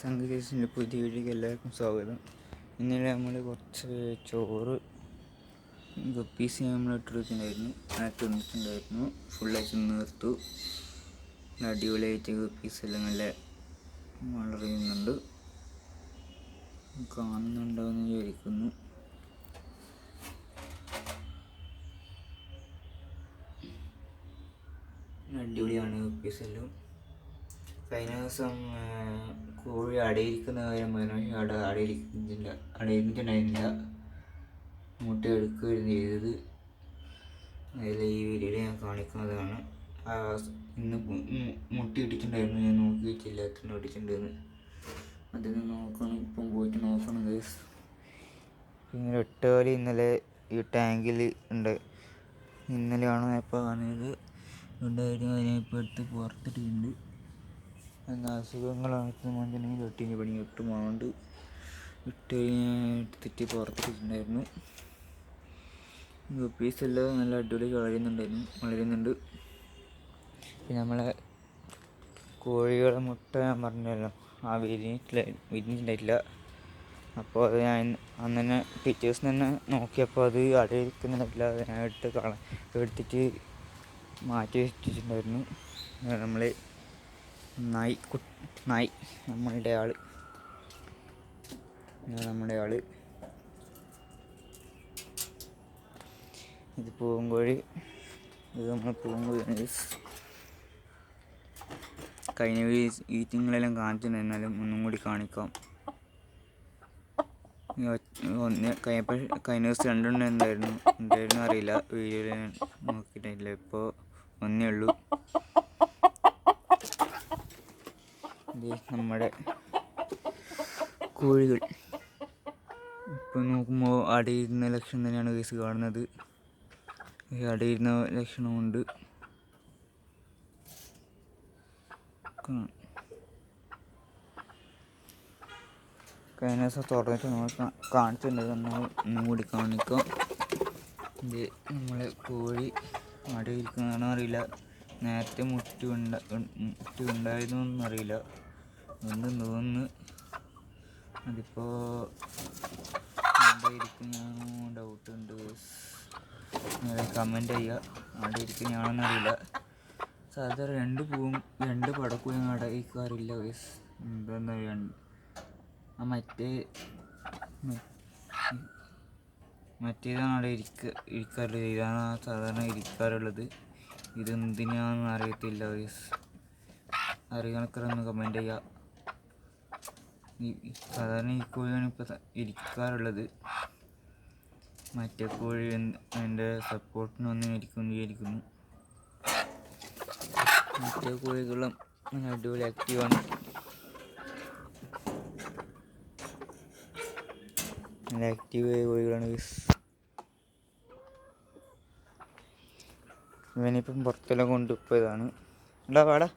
സംഗീതത്തിൻ്റെ പുതിയ വീഡിയോക്ക് എല്ലാവർക്കും സ്വാഗതം. ഇന്നലെ നമ്മൾ കുറച്ച് ചോറ് ഗപ്പീസ് നമ്മൾ ഇട്ടെടുക്കുന്നുണ്ടായിരുന്നു. അത് തിന്നിട്ടുണ്ടായിരുന്നു. ഫുള്ളായിട്ട് നിർത്ത് അടിപൊളിയായിട്ട് ഗപ്പീസ് എല്ലാം നല്ല വളരുന്നുണ്ട്. കാണുന്നുണ്ടാവുമെന്ന് വിചാരിക്കുന്നു. അടിപൊളിയാണ് ഗപ്പീസ് എല്ലാം. കഴിഞ്ഞ ദിവസം കോഴി അടയിരിക്കുന്ന കാര്യം പറഞ്ഞു. അടയിരുന്നിട്ടുണ്ടായിരുന്നില്ല. മുട്ട എടുക്കുകയായിരുന്നു ചെയ്തത്. അതിൽ ഈ വീഡിയോയിൽ ഞാൻ കാണിക്കുന്നതാണ്. ഇന്ന് മുട്ട ഇട്ടിട്ടുണ്ടായിരുന്നു. ഞാൻ നോക്കിയിട്ടില്ല എത്ര ഇട്ടിട്ടുണ്ടെന്ന്. അതിന് നോക്കണം, ഇപ്പം പോയിട്ട് നോക്കണം ഗൈസ്. പിന്നെ 8 കാലി ഇന്നലെ ഈ ടാങ്കിൽ ഉണ്ട്. ഇന്നലെയാണ് ഇപ്പോൾ കാണുന്നത്. ഉണ്ടായിരുന്നു. അതിനിപ്പോൾ എടുത്ത് പുറത്തിട്ടുണ്ട്. എന്നാൽ അസുഖങ്ങളാണ് മഞ്ഞണെങ്കിൽ വെട്ടിന് പണി ഇട്ടുമാണ്ട് എടുത്തിട്ട് പുറത്തിട്ടുണ്ടായിരുന്നു. ഗപ്പീസെല്ലാം നല്ല അടിപൊളി വളരുന്നുണ്ട്. പിന്നെ നമ്മളെ കോഴികളെ മുട്ട ഞാൻ പറഞ്ഞല്ലോ, വിരിഞ്ഞിട്ടുണ്ടായിട്ടില്ല. അപ്പോൾ അത് ഞാൻ അന്ന് തന്നെ പിറ്റേഴ്സ് തന്നെ നോക്കിയപ്പോൾ അത് അടയിരിക്കുന്നുണ്ടായിട്ടില്ല. അത് ഞാൻ എടുത്തിട്ട് മാറ്റി വെച്ചിട്ടുണ്ടായിരുന്നു. നമ്മൾ നായ് നമ്മുടെ ആള് ഇത് പൂവൻകോഴി. ഇത് നമ്മൾ പൂവൻകോഴി. കഴിഞ്ഞ ഈറ്റിങ്ങളെല്ലാം കാണിച്ചിട്ടുണ്ടായിരുന്നാലും ഒന്നും കൂടി കാണിക്കാം. കഴിഞ്ഞ ദിവസം 2 ഉണ്ടായിരുന്നു അറിയില്ല, വീഡിയോയിൽ നോക്കിയിട്ടില്ല. ഇപ്പോൾ ഒന്നേ ഉള്ളൂ. നമ്മുടെ കോഴികൾ ഇപ്പം നോക്കുമ്പോൾ അടയിരുന്ന ലക്ഷണം തന്നെയാണ് കേസ് കാണുന്നത്. അടയിരുന്ന ലക്ഷണമുണ്ട്. കഴിഞ്ഞ ദിവസം തുറന്നിട്ട് നമ്മൾ കാണിച്ചിട്ടുണ്ടായിരുന്നു. ഒന്നും കൂടി കാണിക്കാം. ഇത് നമ്മളെ കോഴി അടയിരിക്കുന്നതാണോ അറിയില്ല. നേരത്തെ മുട്ടി ഉണ്ടായിരുന്നു എന്നറിയില്ല. ഒന്നും തോന്നുന്നു. അതിപ്പോൾ അടയിരിക്കുന്നതാണോ ഡൗട്ടുണ്ട്. കമൻറ്റ് ചെയ്യുക. അടയിരിക്കുന്നതാണെന്നറിയില്ല. സാധാരണ 2 പടക്കോഴി അടയിരിക്കാറില്ല ഗൈസ്. എന്താണെന്നറിയാണ്ട് മറ്റേതാണ് അവിടെ ഇരിക്കാറുള്ളത്. ഇതാണ് സാധാരണ ഇരിക്കാറുള്ളത്. ഇതെന്തിനാണെന്ന് അറിയത്തില്ല ഗൈസ്. അറിയാനൊക്കെ കമൻറ്റ് ചെയ്യുക. സാധാരണ ഈ കോഴിയാണ് ഇപ്പോൾ ഇരിക്കാറുള്ളത്. മറ്റേ കോഴി എൻ്റെ സപ്പോർട്ടിന് വന്നിരിക്കുന്നു വിചാരിക്കുന്നു. മറ്റേ കോഴികളും അടിപൊളി ആക്റ്റീവാണ്. നല്ല ആക്റ്റീവായ കോഴികളാണ് ഗൈസ്. ഇവനിപ്പം പുറത്തെല്ലാം കൊണ്ടുപോയതാണ്. വാടാ.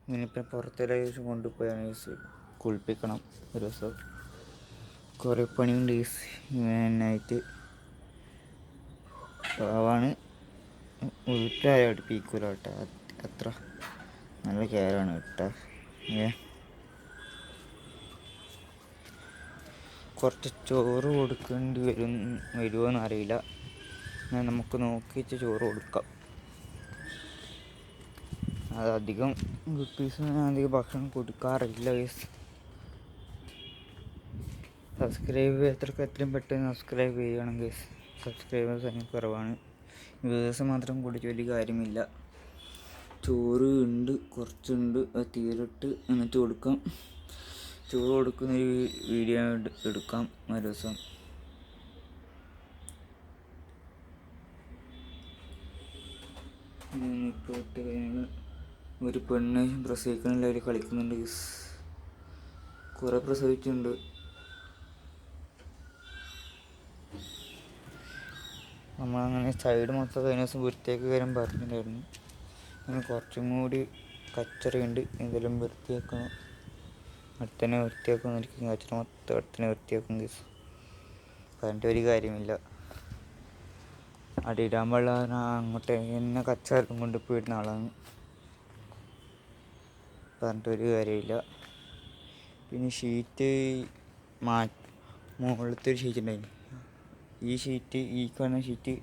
ഇവനിപ്പം പുറത്തെല്ലാം കൊണ്ടുപോയതാണ് ഗൈസ്. കുളിപ്പിക്കണം ഒരു ദിവസം. കുറേ പണിയുണ്ട് ഗൈസ് ഇവനായിട്ട്. പാവാണ്. വീട്ടിലാരും അടുപ്പിക്കൂല കേട്ടോ. അത്ര നല്ല കെയറാണ് കേട്ടോ. കുറച്ച് ചോറ് കൊടുക്കേണ്ടി വരുമോ എന്നറിയില്ല. നമുക്ക് നോക്കിയിട്ട് ചോറ് കൊടുക്കാം. അതധികം ഗപ്പീസിന് അധികം ഭക്ഷണം കൊടുക്കാറില്ല ഗൈസ്. എത്രയും പെട്ടെന്ന് സബ്സ്ക്രൈബ് ചെയ്യണം ഗൈസ്. സബ്സ്ക്രൈബേഴ്സ് അതിന് കുറവാണ്. വ്യൂവേഴ്സ് മാത്രം കൂടിയിട്ട് വലിയ കാര്യമില്ല. ചോറ് ഉണ്ട്, കുറച്ചുണ്ട്. അത് തീരിട്ട് എന്നിട്ട് കൊടുക്കാം. ചോറ് കൊടുക്കുന്നൊരു വീഡിയോ എടുക്കാം ഒരു ദിവസം. ഒരു പെണ്ണ് പ്രസവിക്കണില്ല, കളിക്കുന്നുണ്ട്. കുറേ പ്രസവിച്ചിട്ടുണ്ട്. നമ്മളങ്ങനെ സൈഡ് മൊത്തം കഴിഞ്ഞ ദിവസം വൃത്തിയാക്കി കാര്യം പറഞ്ഞിട്ടുണ്ടായിരുന്നു. അങ്ങനെ കുറച്ചും കൂടി കച്ചറയുണ്ട്. എന്തെങ്കിലും വൃത്തിയാക്കണം. അടുത്തന്നെ വൃത്തിയാക്കുന്നിരിക്കും. കച്ചറ മൊത്തം അടുത്തന്നെ വൃത്തിയാക്കും. പറഞ്ഞിട്ട് ഒരു കാര്യമില്ല. അടിയിടാൻ പാടില്ല. അങ്ങോട്ട് എന്നെ കച്ചറ കൊണ്ടുപോയിരുന്ന ആളാണ്. പറഞ്ഞിട്ടൊരു കാര്യമില്ല. പിന്നെ ഷീറ്റ് മുകളിലത്തെ ഒരു ഷീറ്റ് ഉണ്ടായിരുന്നു. ഈ കാണുന്ന ഷീറ്റ്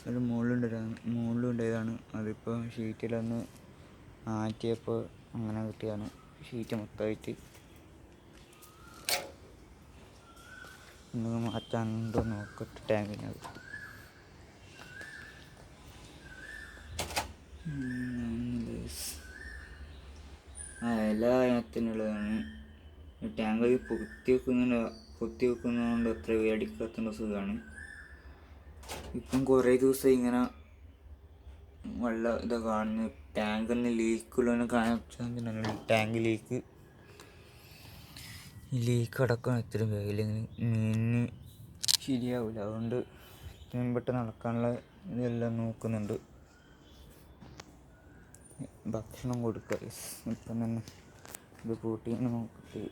അത് മുകളിലുണ്ടായതാണ്. അതിപ്പോൾ ഷീറ്റിലൊന്ന് മാറ്റിയപ്പോൾ അങ്ങനെ കിട്ടിയതാണ് ഷീറ്റ് മൊത്തമായിട്ട്. ഒന്ന് മാറ്റാനുണ്ടോ നോക്കട്ടെ ടാങ്കിനകത്ത്. എല്ലാ ഇനത്തിനുള്ളതാണ്. ടാങ്ക് പൊത്തി വെക്കുന്നതുകൊണ്ട് അത്ര വേടിക്കാത്ത സുഖമാണ്. ഇപ്പം കുറേ ദിവസം ഇങ്ങനെ വെള്ളം ഇതൊക്കെ കാണുന്നു. ടാങ്കിന് ലീക്കുള്ളതിനെ കാണിച്ചാൽ ടാങ്ക് ലീക്ക് അടക്കം ഇത്രയും വേഗമില്ലെങ്കിൽ മീനിന് ശരിയാവില്ല. അതുകൊണ്ട് ഇത്രയും പെട്ടെന്ന് നടക്കാനുള്ള ഇതെല്ലാം നോക്കുന്നുണ്ട്. ഭക്ഷണം കൊടുക്കുക. ഇപ്പം തന്നെ ഇത് പൂട്ടീനെ നോക്കിയിട്ട്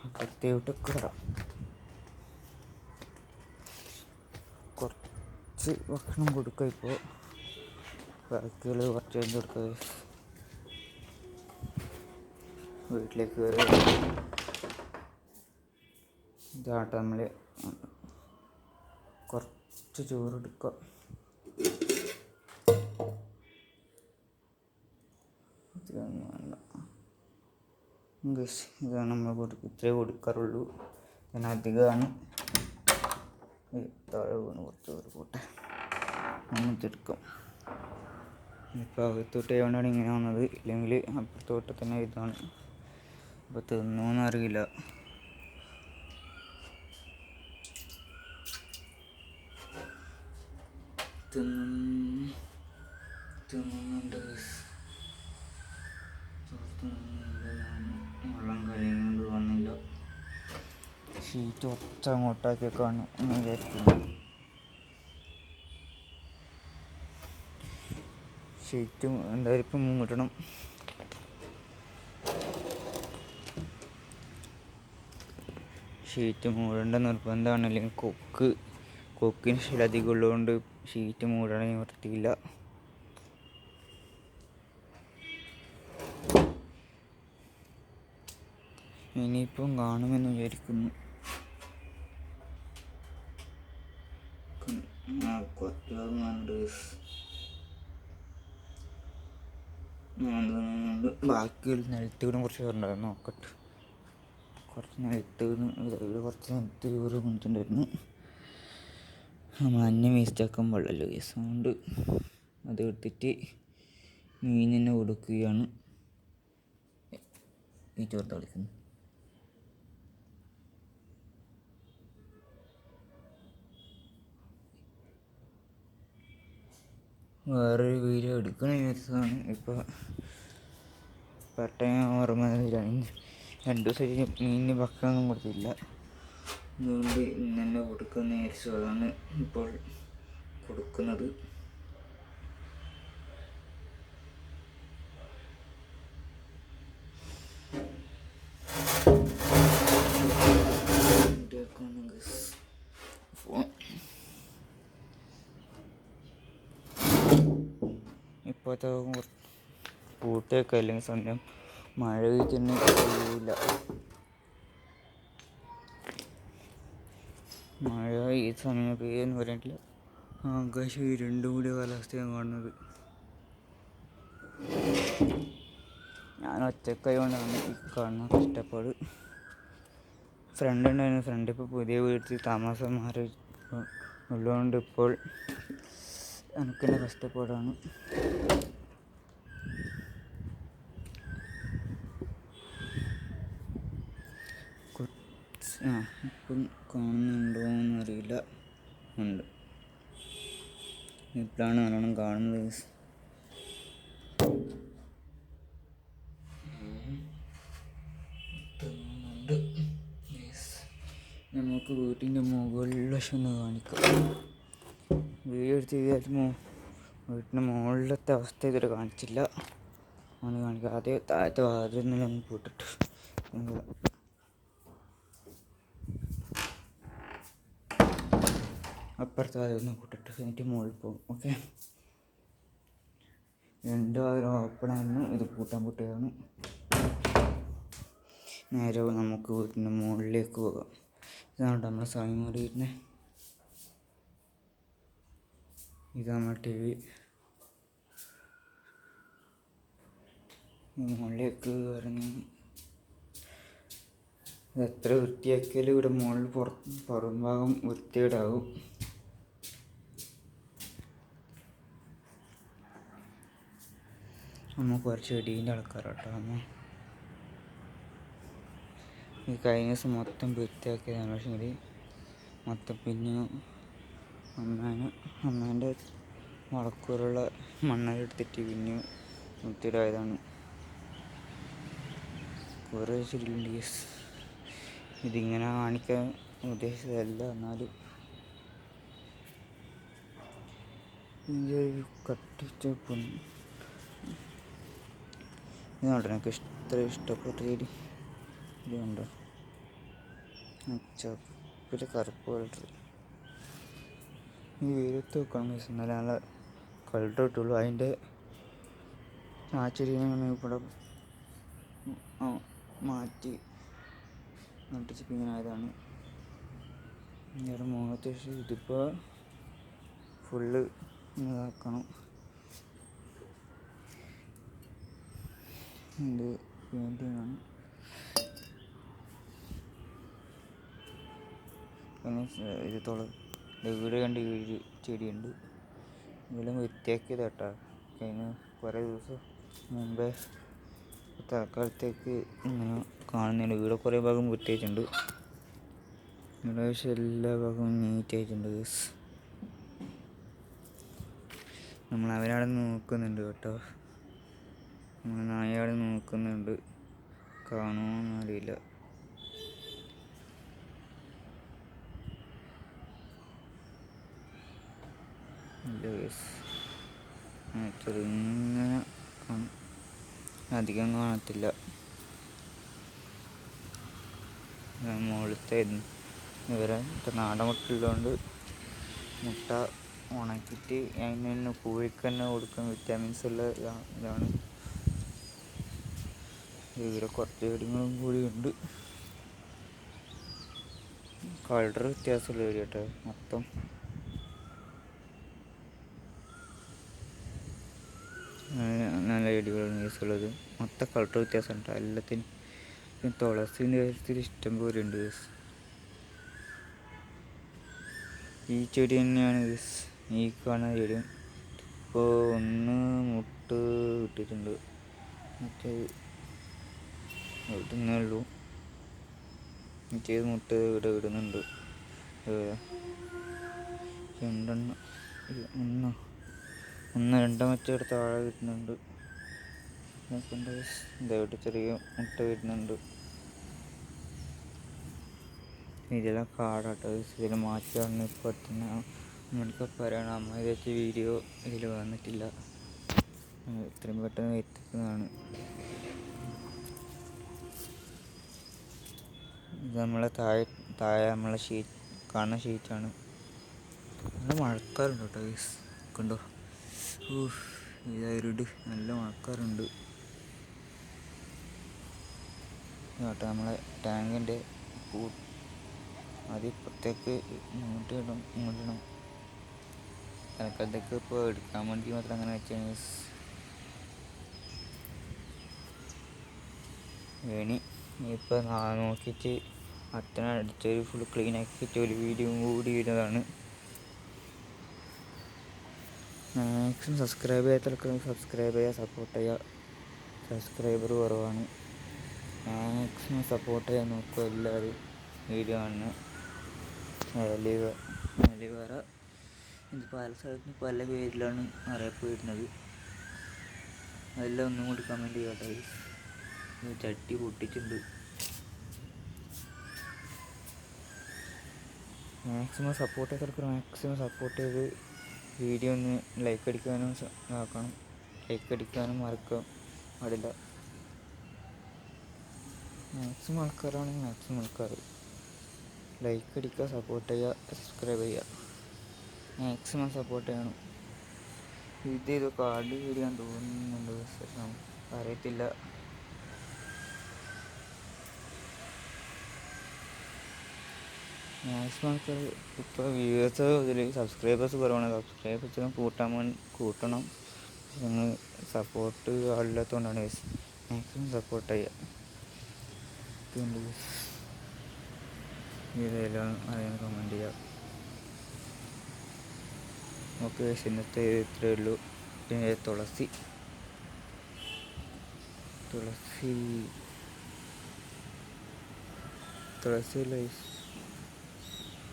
അകത്തേട്ടൊക്കെ വരാം. കുറച്ച് ഭക്ഷണം കൊടുക്കുക. ഇപ്പോൾ ബാക്കികൾ കുറച്ച് കഴിഞ്ഞ് കൊടുക്കുക. വീട്ടിലേക്ക് കയറി ഇതാട്ട നമ്മൾ കുറച്ച് ചോറെടുക്കുക. ഇതാണ് നമ്മൾ ഇത്രേ കൊടുക്കാറുള്ളൂ. പിന്നെ അധികമാണ് താഴെ വീണ് കുറച്ച് ചോറ് പോട്ടെ അങ്ങനത്തെ എടുക്കും. ഇപ്പോൾ അകത്തോട്ട് എവിടെയാണ് ഇങ്ങനെ വന്നത്, ഇല്ലെങ്കിൽ അപ്പുറത്തോട്ട് തന്നെ ഇതാണ്. അപ്പോൾ തിന്നോന്നറിയില്ല. തിന്നുന്നുണ്ട്. വെള്ളം കഴിയുന്നത് വന്നില്ല. ഷീറ്റ് ഒച്ച അങ്ങോട്ടാക്കിയൊക്കെയാണ് എന്ന് വിചാരിക്കുന്നു. ഷീറ്റും എന്തായാലും ഇപ്പം മൂടണം. ഷീറ്റ് മൂടേണ്ട നിർബന്ധമാണ്. അല്ലെങ്കിൽ കൊക്കിന് ശീലധികം ഉള്ളതുകൊണ്ട് ഷീറ്റ് മൂടണ നിവർത്തിയില്ല. ഇനിയിപ്പം കാണുമെന്ന് വിചാരിക്കുന്നു. ബാക്കി നിലത്തൂരും കുറച്ച് ചോറുണ്ടായിരുന്നു. നോക്കട്ടെ. കുറച്ച് നിലത്ത് ചോറ് കൊണ്ടിട്ടുണ്ടായിരുന്നു. മഞ്ഞ വേസ്റ്റാക്കാൻ വെള്ളമല്ലോ കേസ്. അതുകൊണ്ട് അത് എടുത്തിട്ട് മീനിനെ കൊടുക്കുകയാണ്. ഈ ചോറ് തളിക്കുന്നു. വേറൊരു വീഡിയോ എടുക്കണ ദിവസമാണ് ഇപ്പോൾ പെട്ടെന്ന് ഓർമ്മ. 2 ദിവസം മീനിന് ഭക്ഷണമൊന്നും കൊടുത്തില്ല. അതുകൊണ്ട് ഇന്ന് തന്നെ കൊടുക്കുന്ന വിചാരിച്ചു. അതാണ് ഇപ്പോൾ കൊടുക്കുന്നത്. ഇപ്പോഴത്തെ കൂട്ടൊക്കെ അല്ലെങ്കിൽ സമയം മഴ പെയ്യുന്ന കഴിയില്ല. മഴ ഈ സമയം പെയ്യെന്ന് പറഞ്ഞിട്ടില്ല. ആകാശം ഇരുണ്ടും കൂടിയ കാലാവസ്ഥയാണ് കാണുന്നത്. ഞാൻ ഒറ്റക്കായതുകൊണ്ടാണ് ഈ കാണുന്ന കഷ്ടപ്പാട്. ഫ്രണ്ട് ഉണ്ടായിരുന്നു. ഫ്രണ്ട് ഇപ്പോൾ പുതിയ വീട്ടിൽ താമസം മാറി ഉള്ളതുകൊണ്ട് ഇപ്പോൾ എനിക്കെന്നെ കഷ്ടപ്പാടാണ്. ഇപ്പം കാണുന്നുണ്ടോയെന്നറിയില്ല. ഉണ്ട്. ഇപ്പോഴാണ് നല്ലോണം കാണുന്നത്. നമുക്ക് വീട്ടിൻ്റെ മുകളിൽ വശം ഒന്ന് കാണിക്കാം. വീഡിയോ എടുത്ത് ചെയ്താലും വീട്ടിൻ്റെ മുകളിലത്തെ അവസ്ഥ ഇതുവരെ കാണിച്ചില്ല. ഒന്ന് കാണിക്കാം. ആദ്യം താഴത്തെ വാതിൽ ഒന്ന് പൂട്ടിട്ട് അപ്പുറത്തെ വാതിലൊന്ന് പൂട്ടിട്ട് എന്നിട്ട് മുകളിൽ പോകും. ഓക്കെ. 2 വാതിലും ഓപ്പണായിരുന്നു. ഇത് പൂട്ടാൻ പൂട്ടിയതാണ്. നേരെ നമുക്ക് വീട്ടിൻ്റെ മുകളിലേക്ക് പോകാം. ഇതാണ് നമ്മുടെ സ്വാമിമാർ വീട്ടിനെ. ഇത് നമ്മുടെ ടി വി. മുകളിലേക്ക് ഇറങ്ങി എത്ര വൃത്തിയാക്കിയാലും ഇവിടെ മുകളിൽ പുറം ഭാഗം വൃത്തികേടാകും. അമ്മ കുറച്ച് ചെടീൻ്റെ ആൾക്കാരാട്ടോ. അമ്മ ഈ കഴിഞ്ഞ ദിവസം മൊത്തം വൃത്തിയാക്കിയതാണ്. പക്ഷേ മൊത്തം പിന്നെയും അമ്മേൻ്റെ വളക്കൂറുള്ള മണ്ണെടുത്തിട്ട് പിന്നെയും വൃത്തിയിടായതാണ്. കുറേ ചെടിയുണ്ട് ഗൈസ്. ഇതിങ്ങനെ കാണിക്കാൻ ഉദ്ദേശിച്ചതല്ല, എന്നാലും ഇതിൻ്റെ ഒരു കട്ടിച്ച ഇതുകൊണ്ട് എനിക്ക് ഇത്ര ഇഷ്ടപ്പെട്ട ചെടി. ഇതുണ്ടോ ചപ്പിൽ കറുപ്പ് കളർ. ഈ വെയിലത്ത് വെക്കണം ഗൈസ്, എന്നാലും നല്ല കളർ കിട്ടുള്ളൂ. അതിൻ്റെ ആ ചെടീനെ ഇവിടെ മാറ്റി നട്ടിച്ച് ഇങ്ങനെ ആയതാണ്. ഇവിടെ മുഖത്ത് ഇതിപ്പോൾ ഫുള്ള് ഇതാക്കണം. ഇത് പെയിൻറ്റിങ് ആണ്. പിന്നെ ഇത് വീട് കണ്ട് ഒരു ചെടിയുണ്ട്. ഇതെല്ലാം വൃത്തിയാക്കിയത് കേട്ടോ. കഴിഞ്ഞ കുറേ ദിവസം മുമ്പേ തൽക്കാലത്തേക്ക് ഇങ്ങനെ കാണുന്നുണ്ട്. വീട് കുറേ ഭാഗം വൃത്തിയായിട്ടുണ്ട്. ഏകദേശം എല്ലാ ഭാഗവും നീറ്റായിട്ടുണ്ട്. നമ്മൾ അവരവിടെ നോക്കുന്നുണ്ട് കേട്ടോ. നമ്മൾ നായവിടെ നോക്കുന്നുണ്ട്. കാണുമോയെന്ന് അറിയില്ല. ചെറുങ്ങനെ കാണും, അധികം കാണത്തില്ല. മുകളിലത്തെ ഇവരെ നാടൻ മുട്ടയുള്ളതുകൊണ്ട് മുട്ട ഉണക്കിയിട്ട് അതിന് തന്നെ കോഴിക്ക് തന്നെ കൊടുക്കാൻ വിറ്റാമിൻസ് ഉള്ള ഇതാണ്. ഇവിടെ കുറച്ച് ചെടികളും കൂടിയുണ്ട്. കളർ വ്യത്യാസമുള്ള ചെടി കേട്ടോ. മൊത്തം നല്ല ചെടികളാണ് യൂസുള്ളത്. മൊത്തം കളർ വ്യത്യാസം ഉണ്ട് എല്ലാത്തിനും. പിന്നെ തുളസീൻ്റെ കാര്യത്തിൽ ഇഷ്ടം പോലെ ഉണ്ട്. ഈ ചെടി തന്നെയാണ് ഈ കാണുന്ന ചെടി. ഇപ്പോൾ ഒന്ന് മുട്ട് ഇട്ടിട്ടുണ്ട്, മറ്റേ ഇടുന്നേ ഉള്ളൂ. മറ്റേത് മുട്ട ഇവിടെ ഇടുന്നുണ്ട്. രണ്ടെണ്ണം വെച്ചെടുത്ത് താഴെ കിട്ടുന്നുണ്ട്. ഇതായിട്ട് ചെറിയ മുട്ട വരുന്നുണ്ട്. ഇതെല്ലാം കാടാട്ടോ. ഇതിൽ മാറ്റാണ് ഇപ്പോൾ തന്നെ നമുക്ക് പറയണം. അമ്മ വെച്ച വീഡിയോ ഇതിൽ വന്നിട്ടില്ല. ഇത്രയും പെട്ടെന്ന് എത്തിക്കുന്നതാണ്. ഇത് നമ്മളെ താഴെ നമ്മളെ കാണുന്ന ഷീറ്റാണ്. നല്ല മഴക്കാറുണ്ട് കേട്ടോ ഗൈസ്. കണ്ടോ, ഇതായിരുട് നല്ല മഴക്കാറുണ്ട് കേട്ടോ. നമ്മളെ ടാങ്കിൻ്റെ അത് ഇപ്പുറത്തേക്ക് ഇങ്ങോട്ടിടണം. തൽക്കാലത്തേക്ക് ഇപ്പോൾ എടുക്കാൻ വേണ്ടി മാത്രം അങ്ങനെ വെച്ചാൽ ഇനി ഇപ്പോൾ നോക്കിയിട്ട് അത്തനെ അടിച്ചൊരു ഫുൾ ക്ലീൻ ആക്കിയിട്ട് ഒരു വീഡിയോ കൂടി ഇടുന്നതാണ്. മാക്സിമം സബ്സ്ക്രൈബ് ചെയ്യാത്ത സബ്സ്ക്രൈബ് ചെയ്യുക, സപ്പോർട്ട് ചെയ്യുക. സബ്സ്ക്രൈബർ കുറവാണ്. മാക്സിമം സപ്പോർട്ട് ചെയ്യാൻ നോക്കുക എല്ലാവരും. വീഡിയോ കാണുന്ന വേറെ ഇത് പല സ്ഥലത്തും പല പേരിലാണ് അറിയപ്പെടുന്നത്. അതെല്ലാം ഒന്നും കൂടി കമൻറ്റ് ചെയ്യട്ടെ. ചട്ടി പൊട്ടിച്ചിട്ടുണ്ട്. മാക്സിമം സപ്പോർട്ട് ചെയ്തവർക്ക് മാക്സിമം സപ്പോർട്ട് ചെയ്ത് വീഡിയോ ഒന്ന് ലൈക്ക് അടിക്കാനും ആക്കണം. ലൈക്ക് അടിക്കാനും മറക്കാൻ പാടില്ല. മാക്സിമം ആൾക്കാരാണെങ്കിൽ മാക്സിമം ആൾക്കാർ ലൈക്ക് അടിക്കുക, സപ്പോർട്ട് ചെയ്യുക, സബ്സ്ക്രൈബ് ചെയ്യുക. മാക്സിമം സപ്പോർട്ട് ചെയ്യണം. ഇത് കാർഡ് വീഡിയോ തോന്നുന്നുണ്ട്, അറിയത്തില്ല. മാക്സിമം ആൾക്കാർ ഇപ്പോൾ വ്യൂവേഴ്സ് ഇതിൽ സബ്സ്ക്രൈബേഴ്സ് കുറവാണ്. സബ്സ്ക്രൈബേഴ്സിനും കൂട്ടണം. നിങ്ങൾ സപ്പോർട്ട് ആളില്ലാത്തതുകൊണ്ടാണ് മാക്സിമം സപ്പോർട്ട് ചെയ്യുക. ഇതെല്ലാം അറിയാൻ കമൻറ്റ് ചെയ്യുക. ഓക്കെ, ഇന്നത്തെ ഇത്രയേ ഉള്ളൂ. പിന്നെ തുളസി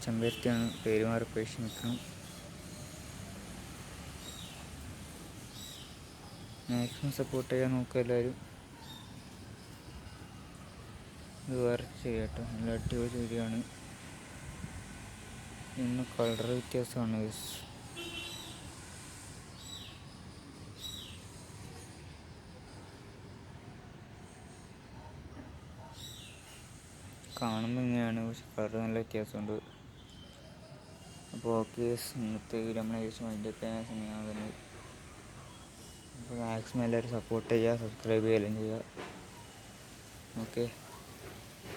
ചെമ്പരത്തിയാണ്, പേര് മാറിപ്പോയി, ക്ഷമിക്കണം. മാക്സിമം സപ്പോർട്ട് ചെയ്യാൻ നോക്കുക എല്ലാവരും. ഇത് വേറെ ചെയ്യാട്ടോ, നല്ല അടിപൊളി ചെടിയാണ്. ഇന്ന് കളർ വ്യത്യാസമാണ്. കാണുമ്പോൾ ഇങ്ങനെയാണ്, പക്ഷെ കളർ നല്ല വ്യത്യാസമുണ്ട്. അപ്പോൾ ഓക്കെ, ഇന്നത്തെ നമ്മൾ ഏകദേശം അതിൻ്റെ സമയമാണ് വരുന്നത്. അപ്പോൾ മാക്സിമം എല്ലാവരും സപ്പോർട്ട് ചെയ്യുക, സബ്സ്ക്രൈബ് ചെയ്യുകയെല്ലാം ചെയ്യുക. ഓക്കെ.